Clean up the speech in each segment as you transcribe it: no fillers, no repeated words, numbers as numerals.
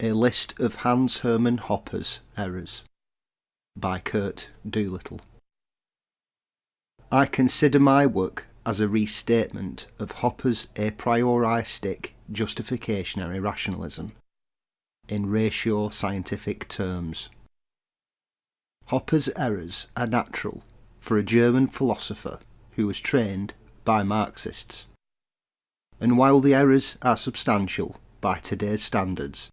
A list of Hermann Hoppe's errors by Kurt Doolittle. I consider my work as a restatement of Hoppe's a prioristic justificationary rationalism in ratio scientific terms. Hoppe's errors are natural for a German philosopher who was trained by Marxists, and while the errors are substantial by today's standards,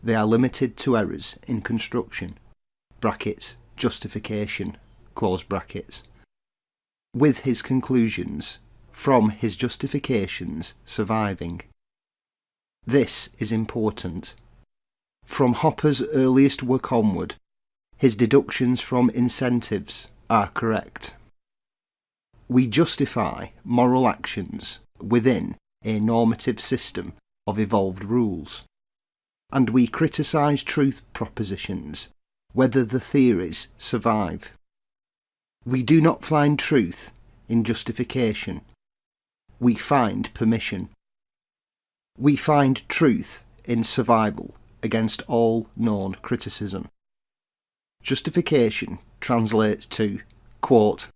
they are limited to errors in construction (justification), with his conclusions from his justifications surviving. This is important. From Hoppe's earliest work onward, his deductions from incentives are correct. We justify moral actions within a normative system of evolved rules, and we criticise truth propositions, whether the theories survive. We do not find truth in justification. We find permission. We find truth in survival against all known criticism. Justification translates to, quote,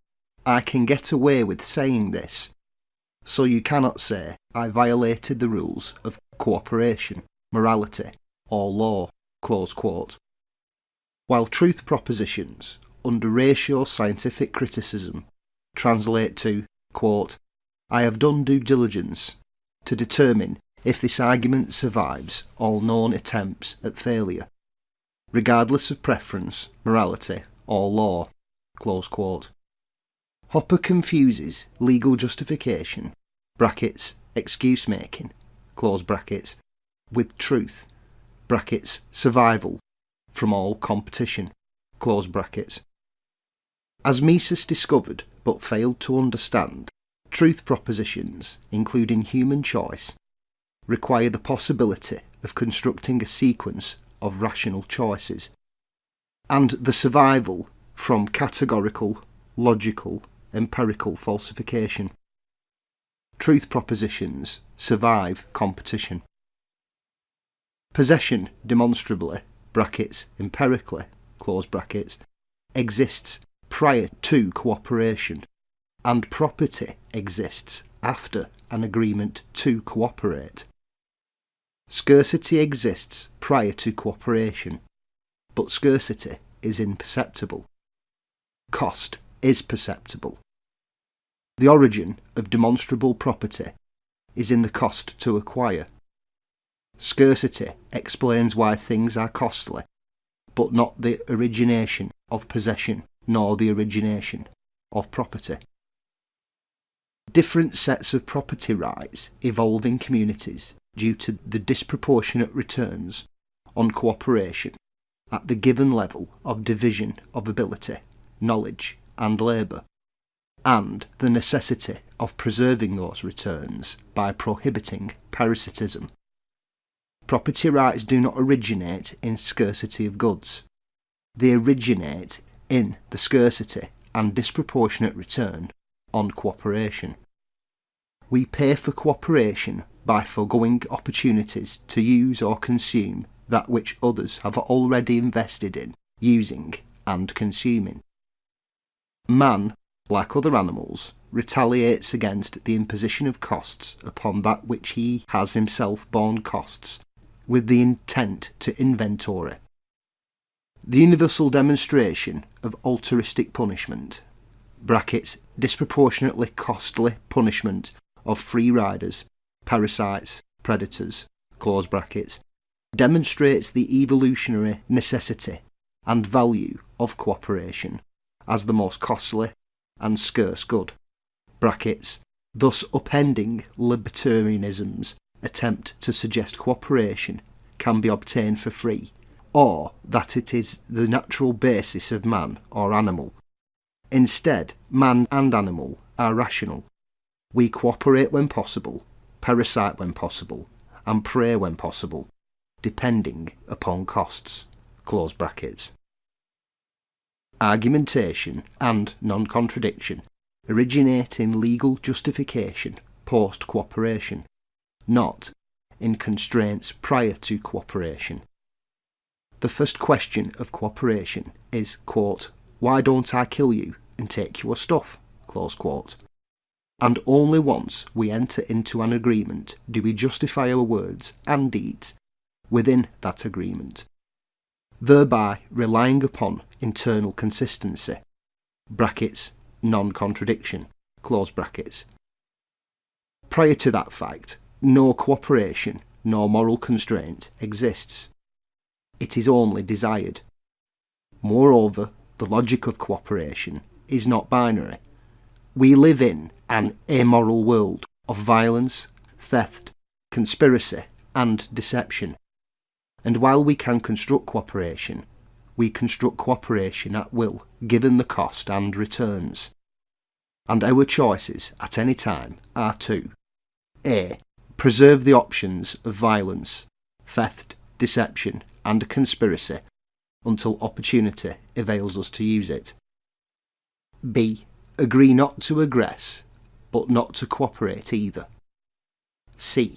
I can get away with saying this, so you cannot say I violated the rules of cooperation, morality, or law, close quote. While truth propositions under ratio scientific criticism translate to, quote, I have done due diligence to determine if this argument survives all known attempts at failure, regardless of preference, morality, or law, close quote. Hoppe confuses legal justification, excuse making, close brackets, with truth, survival from all competition, close brackets. As Mises discovered but failed to understand, truth propositions, including human choice, require the possibility of constructing a sequence of rational choices, and the survival from categorical, logical, empirical falsification. Truth propositions survive competition. Possession demonstrably, empirically, close brackets, exists prior to cooperation, and property exists after an agreement to cooperate. Scarcity exists prior to cooperation, but scarcity is imperceptible. Cost is perceptible. The origin of demonstrable property is in the cost to acquire. Scarcity explains why things are costly, but not the origination of possession nor the origination of property. Different sets of property rights evolve in communities due to the disproportionate returns on cooperation at the given level of division of ability, knowledge, and labour, and the necessity of preserving those returns by prohibiting parasitism. Property rights do not originate in scarcity of goods. They originate in the scarcity and disproportionate return on cooperation. We pay for cooperation by foregoing opportunities to use or consume that which others have already invested in using and consuming. Man, like other animals, retaliates against the imposition of costs upon that which he has himself borne costs, with the intent to inventory. The universal demonstration of altruistic punishment, disproportionately costly punishment of free riders, parasites, predators, close brackets, demonstrates the evolutionary necessity and value of cooperation as the most costly and scarce good, thus upending libertarianism's attempt to suggest cooperation can be obtained for free, or that it is the natural basis of man or animal. Instead, man and animal are rational. We cooperate when possible, parasite when possible, and prey when possible, depending upon costs, close brackets. Argumentation and non-contradiction originate in legal justification post-cooperation, not in constraints prior to cooperation, The first question of cooperation is, quote, "Why don't I kill you and take your stuff?" close quote. And only once we enter into an agreement do we justify our words and deeds within that agreement, thereby relying upon internal consistency, brackets, non-contradiction, close brackets. Prior to that fact, no cooperation nor moral constraint exists. It is only desired. Moreover, the logic of cooperation is not binary. We live in an amoral world of violence, theft, conspiracy, and deception. And while we can construct cooperation, we construct cooperation at will, given the cost and returns. And our choices at any time are to A. Preserve the options of violence, theft, deception, and conspiracy until opportunity avails us to use it. B. Agree not to aggress, but not to cooperate either. C.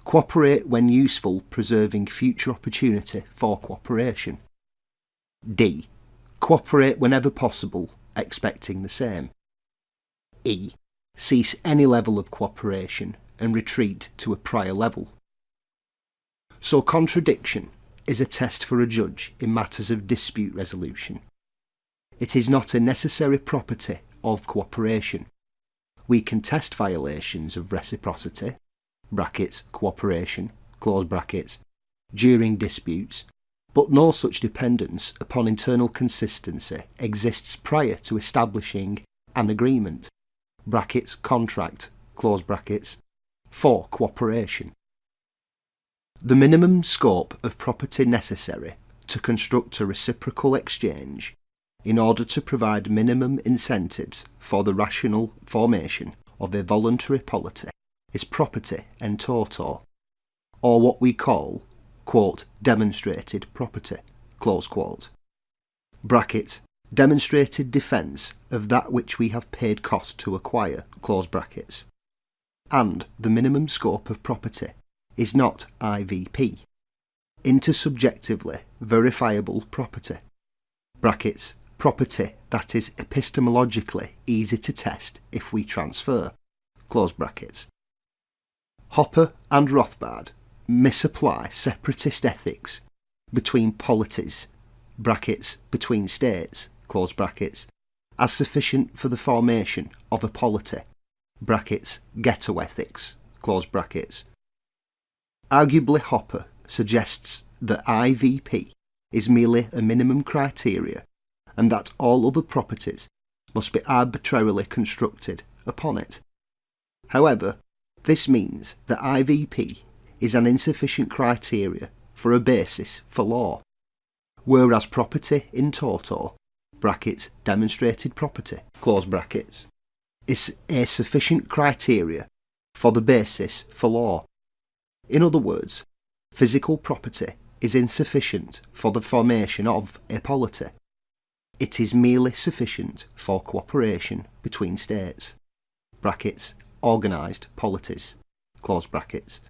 Cooperate when useful, preserving future opportunity for cooperation. D. Cooperate whenever possible, expecting the same. E. Cease any level of cooperation and retreat to a prior level. So contradiction is a test for a judge in matters of dispute resolution. It is not a necessary property of cooperation. We can test violations of reciprocity, brackets, cooperation, close brackets, during disputes, but no such dependence upon internal consistency exists prior to establishing an agreement, brackets, contract, close brackets, for cooperation. The minimum scope of property necessary to construct a reciprocal exchange in order to provide minimum incentives for the rational formation of a voluntary polity is property in toto, or what we call, quote, demonstrated property, close quote, bracket, demonstrated defence of that which we have paid cost to acquire, close brackets. And the minimum scope of property is not IVP, intersubjectively verifiable property, brackets, property that is epistemologically easy to test if we transfer, close brackets. Hopper and Rothbard misapply separatist ethics between polities, brackets, between states, close brackets, as sufficient for the formation of a polity, brackets, ghetto ethics, close brackets. Arguably, Hopper suggests that IVP is merely a minimum criteria and that all other properties must be arbitrarily constructed upon it. However, this means that IVP is an insufficient criteria for a basis for law, whereas property in toto, brackets, demonstrated property, close brackets, is a sufficient criteria for the basis for law. In other words, physical property is insufficient for the formation of a polity. It is merely sufficient for cooperation between states, brackets, organised polities, close brackets.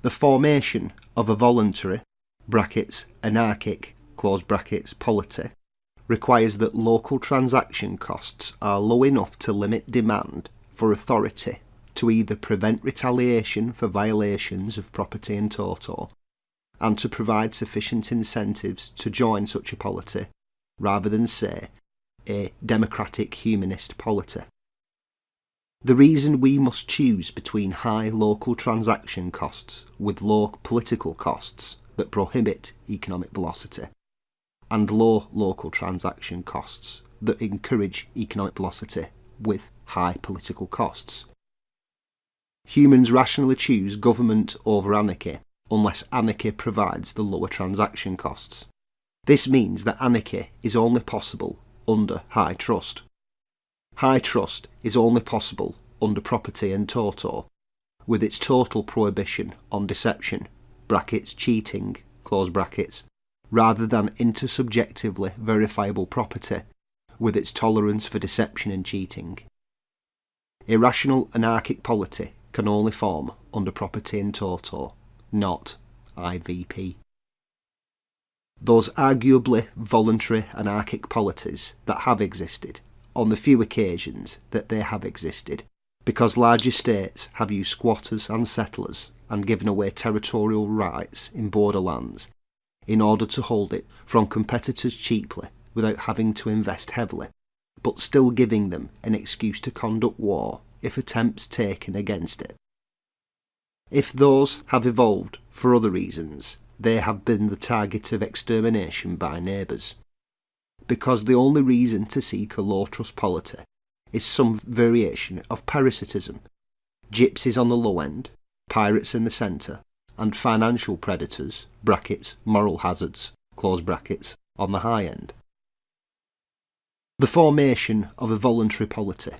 The formation of a voluntary, brackets, anarchic, close brackets, polity requires that local transaction costs are low enough to limit demand for authority to either prevent retaliation for violations of property in toto and to provide sufficient incentives to join such a polity rather than, say, a democratic humanist polity. The reason we must choose between high local transaction costs with low political costs that prohibit economic velocity and low local transaction costs that encourage economic velocity with high political costs. Humans rationally choose government over anarchy unless anarchy provides the lower transaction costs. This means that anarchy is only possible under high trust. High trust is only possible under property in toto, with its total prohibition on deception, brackets, cheating, close brackets, rather than intersubjectively verifiable property, with its tolerance for deception and cheating. A rational anarchic polity can only form under property in toto, not IVP. Those arguably voluntary anarchic polities that have existed, on the few occasions that they have existed, because large estates have used squatters and settlers and given away territorial rights in borderlands in order to hold it from competitors cheaply without having to invest heavily, but still giving them an excuse to conduct war if attempts taken against it. If those have evolved for other reasons, they have been the target of extermination by neighbours. Because the only reason to seek a low trust polity is some variation of parasitism, gypsies on the low end, pirates in the centre, and financial predators (moral hazards) on the high end. The formation of a voluntary polity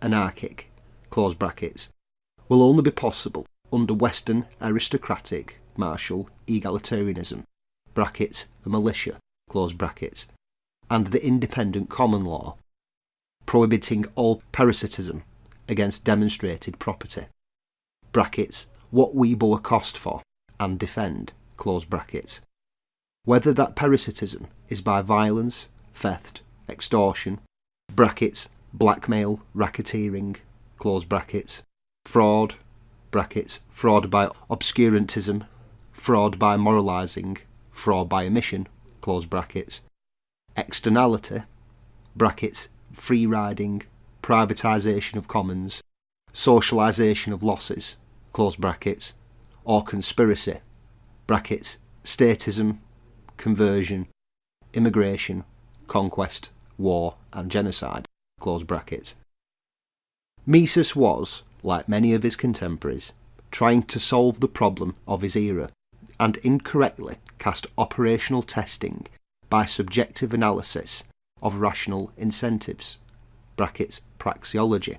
(anarchic) will only be possible under Western aristocratic martial egalitarianism (the militia), and the independent common law, prohibiting all parasitism against demonstrated property (what we bore cost for and defend), whether that parasitism is by violence, theft, extortion, blackmail, racketeering, fraud, fraud by obscurantism, fraud by moralising, fraud by omission, externality, free riding, privatisation of commons, socialisation of losses, or conspiracy, statism, conversion, immigration, conquest, war and genocide, Mises was, like many of his contemporaries, trying to solve the problem of his era, and incorrectly cast operational testing by subjective analysis of rational incentives (praxeology)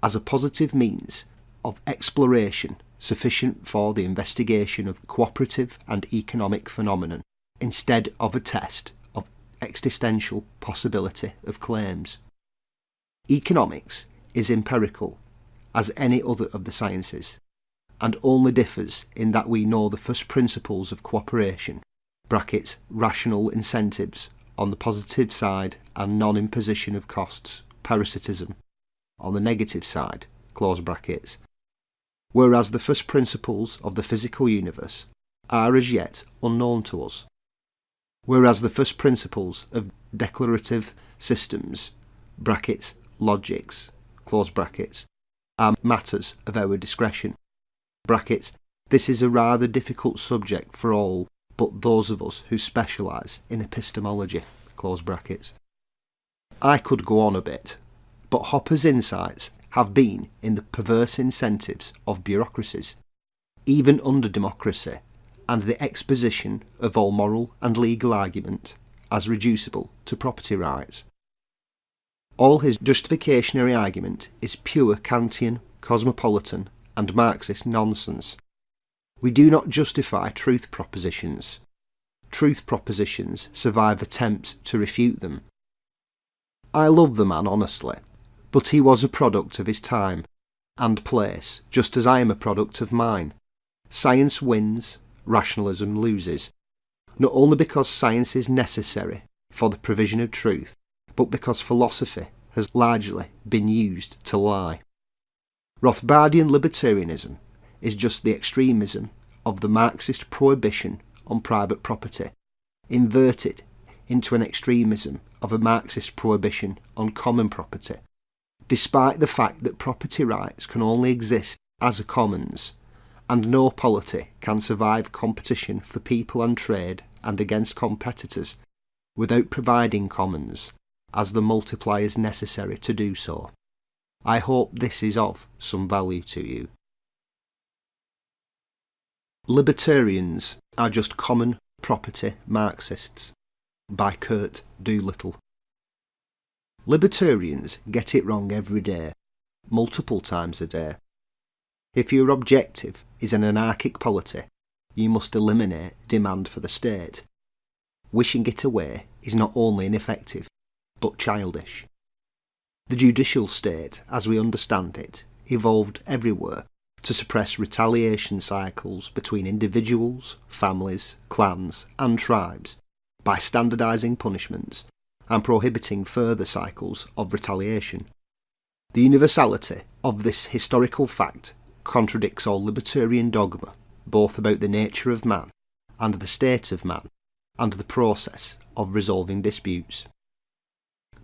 as a positive means of exploration sufficient for the investigation of cooperative and economic phenomenon, instead of a test of existential possibility of claims. Economics is empirical as any other of the sciences, and only differs in that we know the first principles of cooperation (rational incentives) on the positive side and non-imposition of costs (parasitism) on the negative side whereas the first principles of the physical universe are as yet unknown to us, whereas the first principles of declarative systems (logics) are matters of our discretion. This is a rather difficult subject for all but those of us who specialise in epistemology. I could go on a bit, but Hoppe's insights have been in the perverse incentives of bureaucracies, even under democracy, and the exposition of all moral and legal argument as reducible to property rights. All his justificationary argument is pure Kantian, cosmopolitan, and Marxist nonsense. We do not justify truth propositions. Truth propositions survive attempts to refute them. I love the man honestly, but he was a product of his time and place, just as I am a product of mine. Science wins, rationalism loses, not only because science is necessary for the provision of truth, but because philosophy has largely been used to lie. Rothbardian libertarianism is just the extremism of the Marxist prohibition on private property, inverted into an extremism of a Marxist prohibition on common property, despite the fact that property rights can only exist as a commons, and no polity can survive competition for people and trade and against competitors without providing commons as the multipliers necessary to do so. I hope this is of some value to you. Libertarians are just common property Marxists, by Kurt Doolittle. Libertarians get it wrong every day, multiple times a day. If your objective is an anarchic polity, you must eliminate demand for the state. Wishing it away is not only ineffective, but childish. The judicial state, as we understand it, evolved everywhere to suppress retaliation cycles between individuals, families, clans and tribes by standardising punishments and prohibiting further cycles of retaliation. The universality of this historical fact contradicts all libertarian dogma, both about the nature of man and the state of man, and the process of resolving disputes.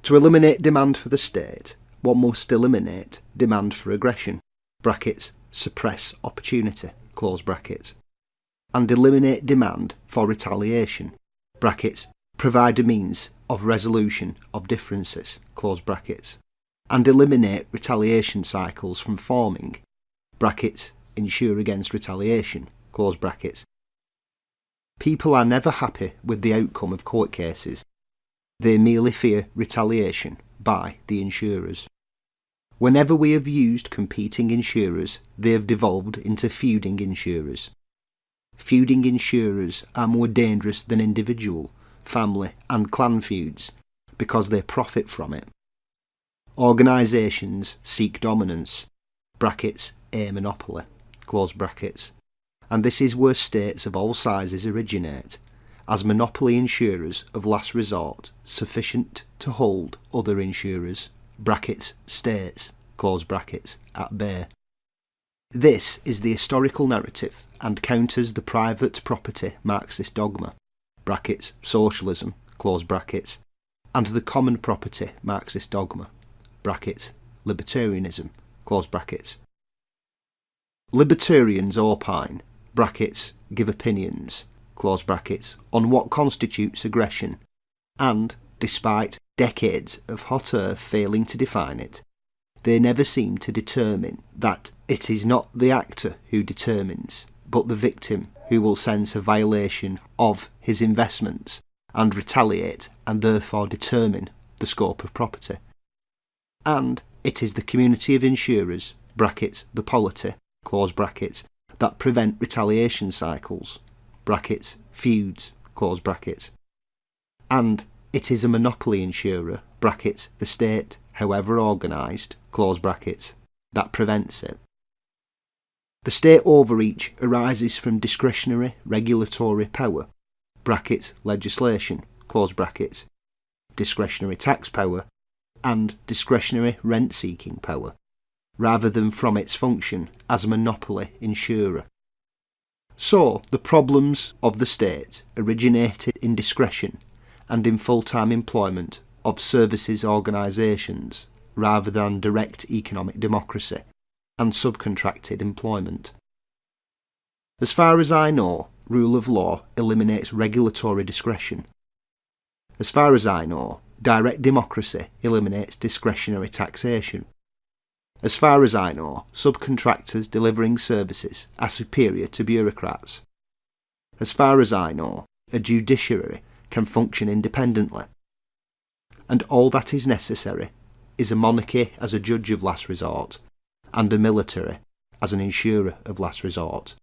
To eliminate demand for the state, one must eliminate demand for aggression, brackets, suppress opportunity, close brackets, and eliminate demand for retaliation, brackets, provide a means of resolution of differences, close brackets, and eliminate retaliation cycles from forming, brackets, ensure against retaliation, close brackets. People are never happy with the outcome of court cases. They merely fear retaliation by the insurers. Whenever we have used competing insurers, they have devolved into feuding insurers. Feuding insurers are more dangerous than individual, family and clan feuds because they profit from it. Organisations seek dominance, brackets, a monopoly, close brackets, and this is where states of all sizes originate, as monopoly insurers of last resort sufficient to hold other insurers, brackets, states, close brackets, at bay. This is the historical narrative and counters the private property Marxist dogma, brackets, socialism, close brackets, and the common property Marxist dogma, brackets, libertarianism, close brackets. Libertarians opine, brackets, give opinions, close brackets, on what constitutes aggression, and, despite decades of hot earth failing to define it, they never seem to determine that it is not the actor who determines, but the victim who will sense a violation of his investments and retaliate and therefore determine the scope of property. And it is the community of insurers, brackets, the polity, close brackets, that prevent retaliation cycles, brackets, feuds, close brackets. And it is a monopoly insurer, brackets, the state, however organised, close brackets, that prevents it. The state overreach arises from discretionary regulatory power, brackets, legislation, close brackets, discretionary tax power, and discretionary rent-seeking power, rather than from its function as a monopoly insurer. So, the problems of the state originated in discretion and in full-time employment of services organisations, rather than direct economic democracy and subcontracted employment. As far as I know, rule of law eliminates regulatory discretion. As far as I know, direct democracy eliminates discretionary taxation. As far as I know, subcontractors delivering services are superior to bureaucrats. As far as I know, a judiciary can function independently. And all that is necessary is a monarchy as a judge of last resort, and a military as an insurer of last resort.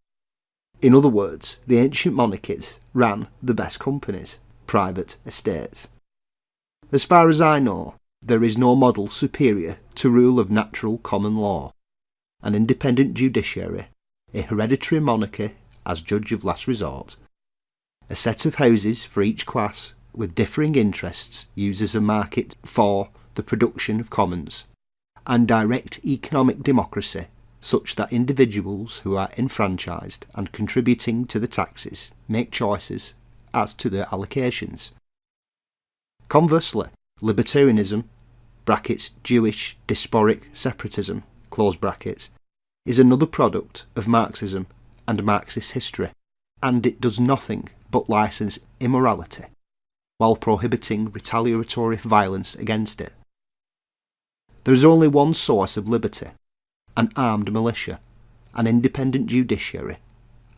In other words, the ancient monarchies ran the best companies, private estates. As far as I know, there is no model superior to rule of natural common law, an independent judiciary, a hereditary monarchy as judge of last resort, a set of houses for each class with differing interests used as a market for the production of commons, and direct economic democracy such that individuals who are enfranchised and contributing to the taxes make choices as to their allocations. Conversely, libertarianism, brackets, Jewish diasporic separatism, close brackets, is another product of Marxism and Marxist history, and it does nothing but license immorality while prohibiting retaliatory violence against it. There is only one source of liberty, an armed militia, an independent judiciary,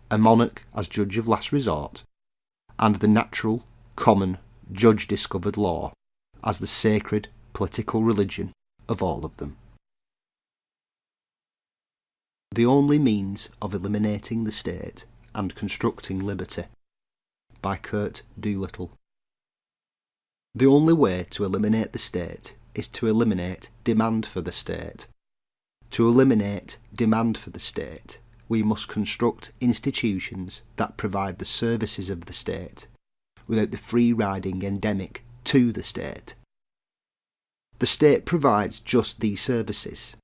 a monarch as judge of last resort, and the natural, common, judge-discovered law as the sacred political religion of all of them. The only means of eliminating the state and constructing liberty, by Kurt Doolittle. The only way to eliminate the state is to eliminate demand for the state. To eliminate demand for the state, we must construct institutions that provide the services of the state, without the free riding endemic to the state. The state provides just these services.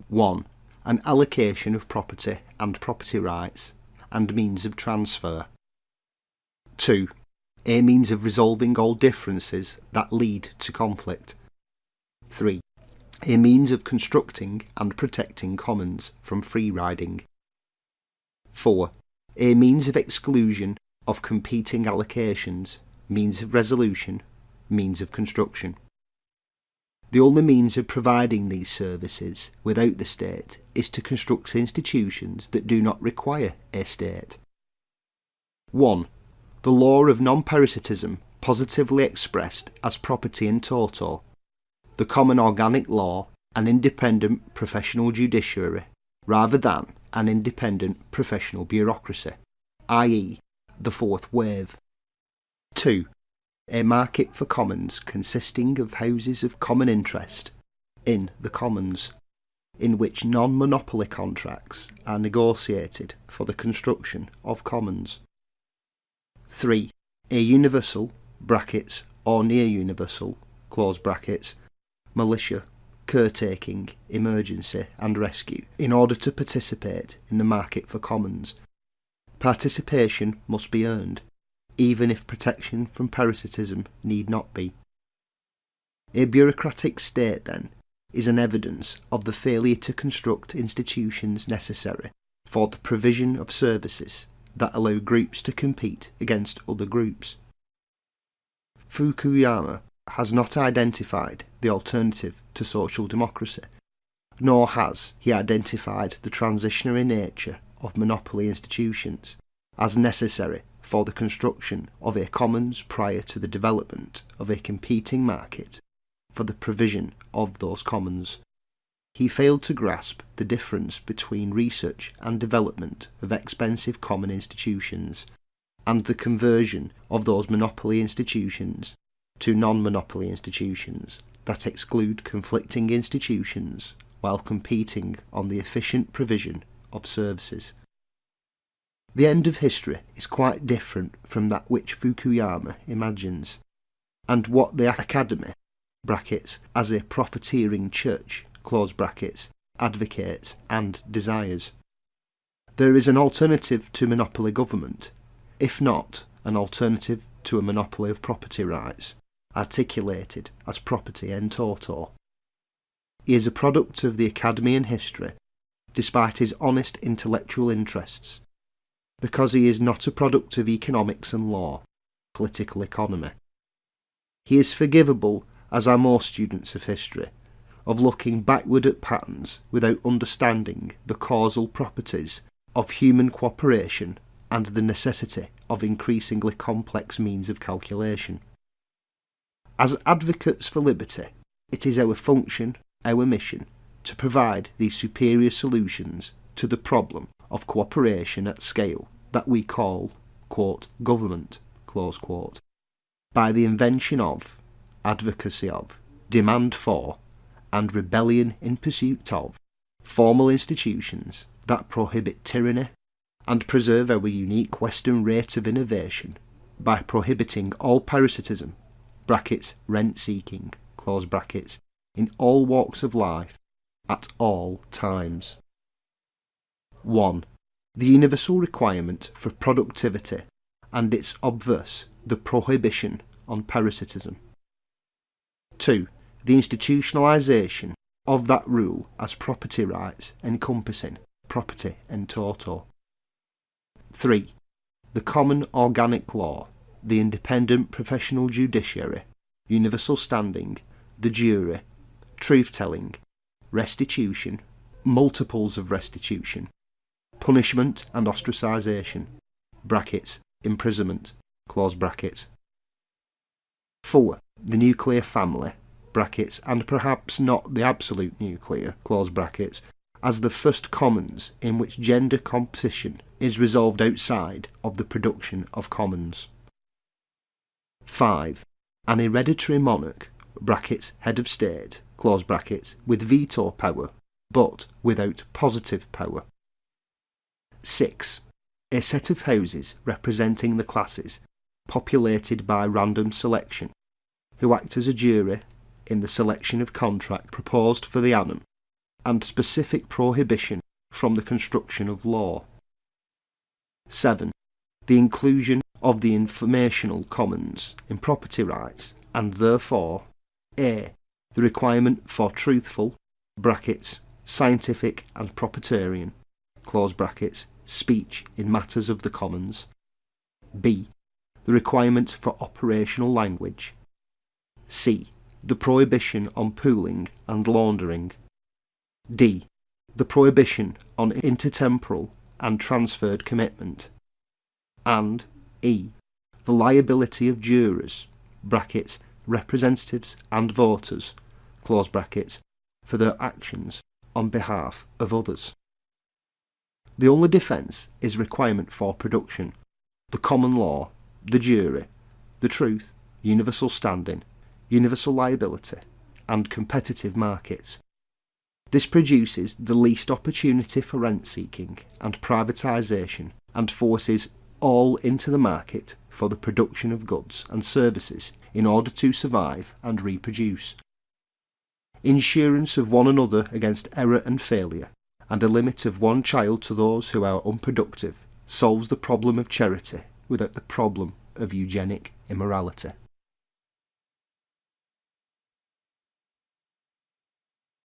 1. An allocation of property and property rights, and means of transfer. 2. A means of resolving all differences that lead to conflict. 3. A means of constructing and protecting commons from free riding. 4. A means of exclusion of competing allocations, means of resolution, means of construction. The only means of providing these services without the state is to construct institutions that do not require a state. 1. The law of non-parasitism positively expressed as property in toto, the common organic law, an independent professional judiciary, rather than an independent professional bureaucracy, i.e. the fourth wave. 2. A market for commons consisting of houses of common interest in the commons, in which non-monopoly contracts are negotiated for the construction of commons. 3. A universal (brackets, or near universal) close brackets, militia, caretaking, emergency and rescue, in order to participate in the market for commons. Participation must be earned, even if protection from parasitism need not be. A bureaucratic state, then, is an evidence of the failure to construct institutions necessary for the provision of services that allow groups to compete against other groups. Fukuyama has not identified the alternative to social democracy, nor has he identified the transitionary nature of monopoly institutions as necessary for the construction of a commons prior to the development of a competing market for the provision of those commons. He failed to grasp the difference between research and development of expensive common institutions and the conversion of those monopoly institutions to non-monopoly institutions that exclude conflicting institutions while competing on the efficient provision of services. The end of history is quite different from that which Fukuyama imagines, and what the Academy (brackets, as a profiteering church) close brackets, advocates and desires. There is an alternative to monopoly government, if not an alternative to a monopoly of property rights, articulated as property in toto. He is a product of the Academy and history, despite his honest intellectual interests, because he is not a product of economics and law, political economy. He is forgivable, as are most students of history, of looking backward at patterns without understanding the causal properties of human cooperation and the necessity of increasingly complex means of calculation. As advocates for liberty, it is our function, our mission, to provide these superior solutions to the problem of cooperation at scale that we call, quote, government, close quote, by the invention of, advocacy of, demand for, and rebellion in pursuit of formal institutions that prohibit tyranny and preserve our unique Western rate of innovation by prohibiting all parasitism, brackets, rent-seeking, close brackets, in all walks of life, at all times. 1. The universal requirement for productivity and its obverse, the prohibition on parasitism. 2. The institutionalisation of that rule as property rights encompassing property in toto. 3. The common organic law, the independent professional judiciary, universal standing, the jury, truth-telling, restitution, multiples of restitution, punishment and ostracisation, brackets, imprisonment, close brackets. 4. The nuclear family, brackets, and perhaps not the absolute nuclear, close brackets, as the first commons in which gender composition is resolved outside of the production of commons. 5. An hereditary monarch, brackets, head of state, close brackets, with veto power, but without positive power. 6. A set of houses representing the classes, populated by random selection, who act as a jury in the selection of contract proposed for the annum, and specific prohibition from the construction of law. 7. The inclusion of the informational commons in property rights, and therefore a. The requirement for truthful (brackets, scientific and proprietarian) close brackets, speech in matters of the commons. b. The requirement for operational language. c. The prohibition on pooling and laundering. d. The prohibition on intertemporal and transferred commitment. And e. The liability of jurors (brackets, representatives and voters) close brackets, for their actions on behalf of others. The only defence is requirement for production, the common law, the jury, the truth, universal standing, universal liability, and competitive markets. This produces the least opportunity for rent-seeking and privatisation, and forces all into the market for the production of goods and services in order to survive and reproduce. Insurance of one another against error and failure, and a limit of one child to those who are unproductive, solves the problem of charity without the problem of eugenic immorality.